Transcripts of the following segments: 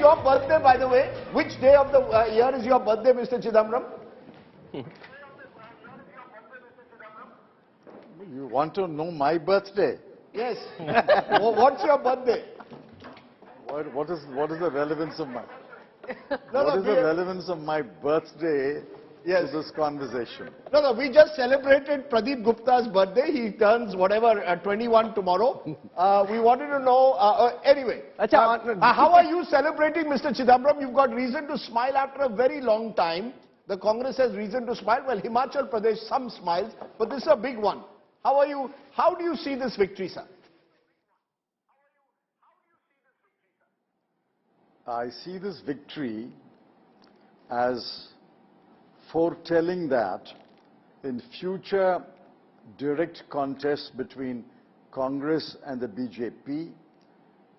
your birthday, by the way? Which day of the year is your birthday, Mr. Chidambaram? You want to know my birthday? Yes. What's your birthday? What is the relevance of my No, the relevance of my birthday Yes. to this conversation? No, we just celebrated Pradeep Gupta's birthday. He turns whatever 21 tomorrow. We wanted to know anyway. How are you celebrating, Mr. Chidambaram? You've got reason to smile after a very long time. The Congress has reason to smile. Well, Himachal Pradesh, some smiles, but this is a big one. How are you? How do you see this victory, sir? I see this victory as foretelling that in future direct contests between Congress and the BJP,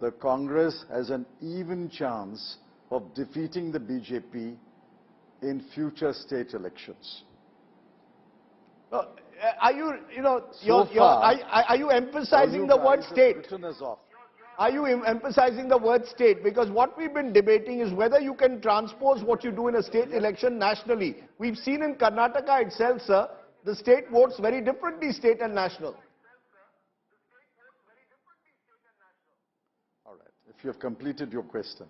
the Congress has an even chance of defeating the BJP in future state elections. Are you, are you emphasizing you the word guys have state? written us off. Are you emphasizing the word state? Because what we've been debating is whether you can transpose what you do in a state election nationally. We've seen in Karnataka itself, sir, the state votes very differently, state and national. All right, if you have completed your question.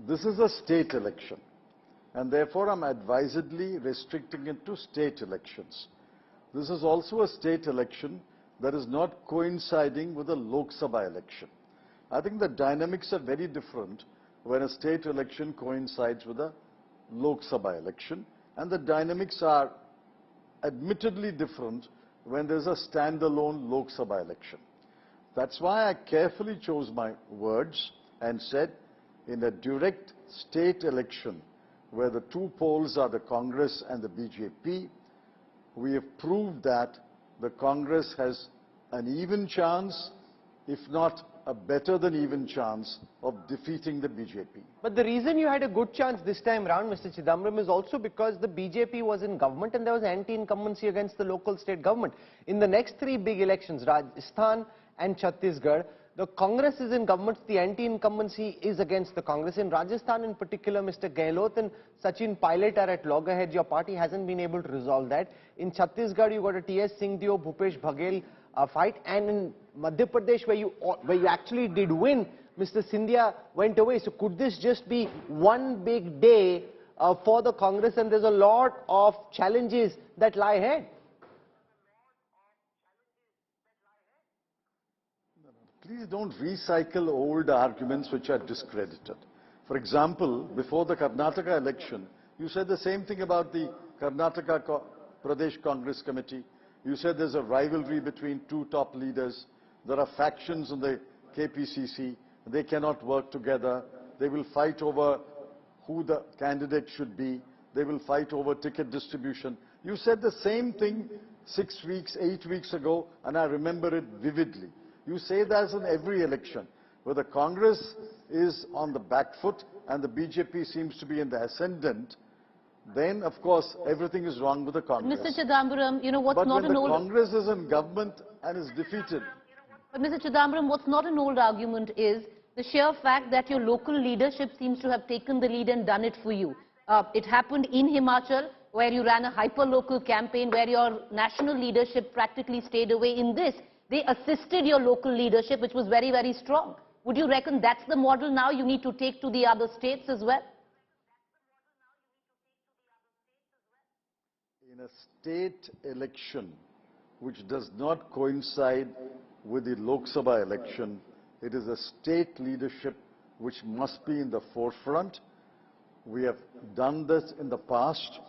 This is a state election, and therefore I'm advisedly restricting it to state elections. This is also a state election that is not coinciding with a Lok Sabha election. I think the dynamics are very different when a state election coincides with a Lok Sabha election, and the dynamics are admittedly different when there's a standalone Lok Sabha election. That's why I carefully chose my words and said, in a direct state election where the two poles are the Congress and the BJP, we have proved that the Congress has an even chance, if not a better than even chance, of defeating the BJP. But the reason you had a good chance this time round, Mr. Chidambaram, is also because the BJP was in government and there was anti-incumbency against the local state government. In the next three big elections, Rajasthan and Chhattisgarh, the Congress is in government, the anti-incumbency is against the Congress. In Rajasthan in particular, Mr. Gehlot and Sachin Pilot are at loggerheads. Your party hasn't been able to resolve that. In Chhattisgarh, you got a T.S. Singhdeo, Bhupesh Baghel fight. And in Madhya Pradesh, where you actually did win, Mr. Scindia went away. So could this just be one big day for the Congress, and there's a lot of challenges that lie ahead? Please don't recycle old arguments which are discredited. For example, before the Karnataka election, you said the same thing about the Karnataka Pradesh Congress Committee. You said there's a rivalry between two top leaders. There are factions in the KPCC. They cannot work together. They will fight over who the candidate should be. They will fight over ticket distribution. You said the same thing 6 weeks, 8 weeks ago, and I remember it vividly. You say that in every election, where the Congress is on the back foot and the BJP seems to be in the ascendant, then of course everything is wrong with the Congress. Mr. Chidambaram, you know what's but not when an the old... Congress is in government and is defeated. But Mr. Chidambaram, what's not an old argument is the sheer fact that your local leadership seems to have taken the lead and done it for you. It happened in Himachal, where you ran a hyper-local campaign, where your national leadership practically stayed away. In this, they assisted your local leadership, which was very, very strong. Would you reckon that's the model now you need to take to the other states as well? In a state election which does not coincide with the Lok Sabha election, it is a state leadership which must be in the forefront. We have done this in the past.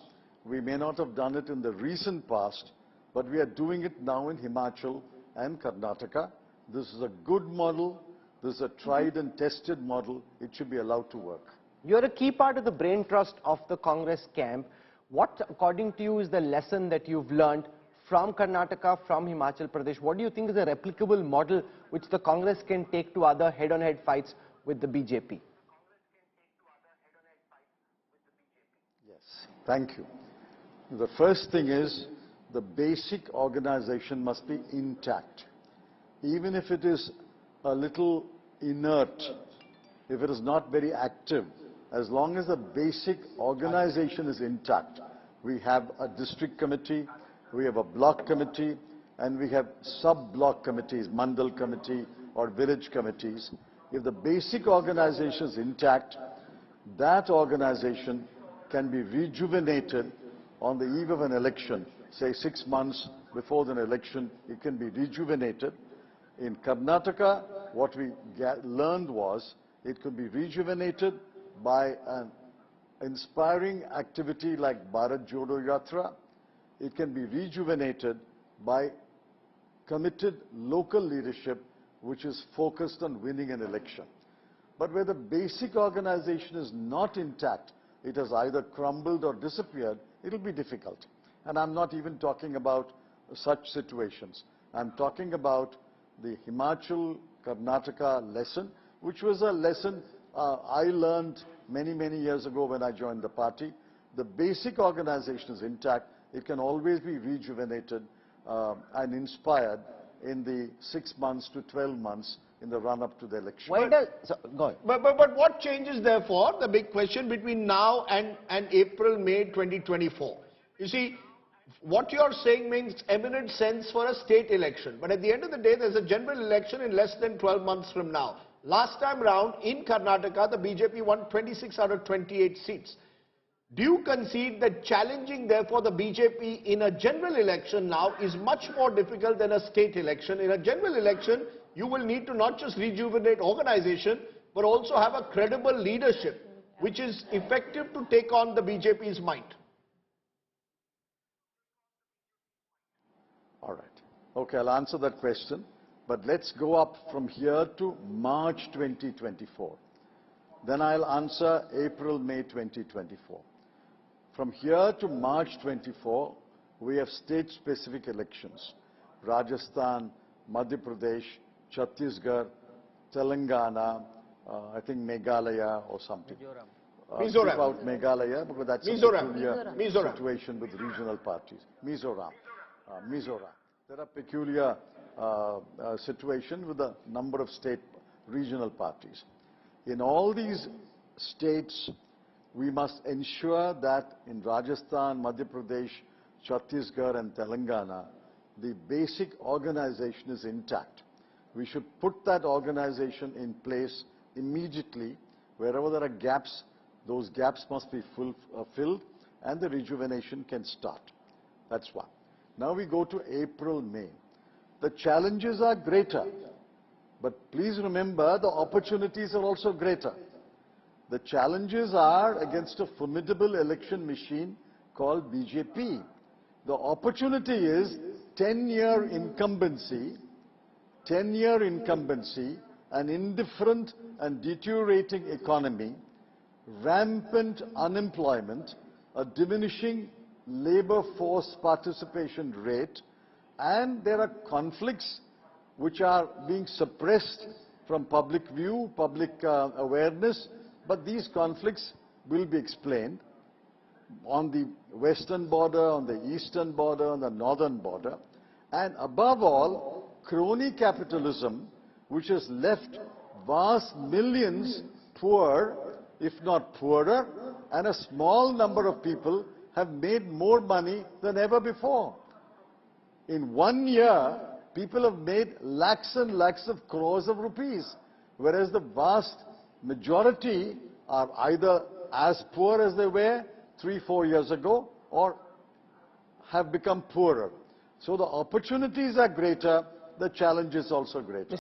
We may not have done it in the recent past, but we are doing it now in Himachal and Karnataka. This is a good model. This is a tried and tested model. It should be allowed to work. You're a key part of the brain trust of the Congress camp. What, according to you, is the lesson that you've learned from Karnataka, from Himachal Pradesh? What do you think is a replicable model which the Congress can take to other head-on-head fights with the BJP? Yes, thank you. The first thing is, the basic organization must be intact. Even if it is a little inert, if it is not very active, as long as the basic organization is intact. We have a district committee, we have a block committee, and we have sub-block committees, mandal committee or village committees. If the basic organization is intact, that organization can be rejuvenated on the eve of an election, say 6 months before the election, it can be rejuvenated. In Karnataka, what we learned was it could be rejuvenated by an inspiring activity like Bharat Jodo Yatra. It can be rejuvenated by committed local leadership which is focused on winning an election. But where the basic organization is not intact, it has either crumbled or disappeared, it will be difficult. And I'm not even talking about such situations. I'm talking about the Himachal Karnataka lesson, which was a lesson I learned many years ago when I joined the party. The basic organization is intact. It can always be rejuvenated and inspired in the 6 months to 12 months in the run-up to the election. Go ahead. But what changes, therefore, the big question between now and April, May 2024? You see, what you're saying makes eminent sense for a state election. But at the end of the day, there's a general election in less than 12 months from now. Last time round, in Karnataka, the BJP won 26 out of 28 seats. Do you concede that challenging, therefore, the BJP in a general election now is much more difficult than a state election? In a general election, you will need to not just rejuvenate organization, but also have a credible leadership, which is effective to take on the BJP's might. All right. Okay, I'll answer that question. But let's go up from here to March 2024. Then I'll answer April, May 2024. From here to March 24, we have state-specific elections. Rajasthan, Madhya Pradesh, Chhattisgarh, Telangana, I think Meghalaya or something. Mizoram. About Meghalaya, because that's a peculiar situation with regional parties. Mizoram. There are peculiar situation with a number of state regional parties. In all these states, we must ensure that in Rajasthan, Madhya Pradesh, Chhattisgarh and Telangana, the basic organization is intact. We should put that organization in place immediately. Wherever there are gaps, those gaps must be filled and the rejuvenation can start. That's one. Now we go to April, May. The challenges are greater, but please remember the opportunities are also greater. The challenges are against a formidable election machine called BJP. The opportunity is 10-year incumbency, an indifferent and deteriorating economy, rampant unemployment, a diminishing labor force participation rate, and there are conflicts which are being suppressed from public view, public awareness, but these conflicts will be explained on the western border, on the eastern border, on the northern border, and above all, crony capitalism, which has left vast millions poor, if not poorer, and a small number of people have made more money than ever before. In 1 year, people have made lakhs and lakhs of crores of rupees, whereas the vast majority are either as poor as they were 3-4 years ago or have become poorer. So the opportunities are greater, the challenge is also greater.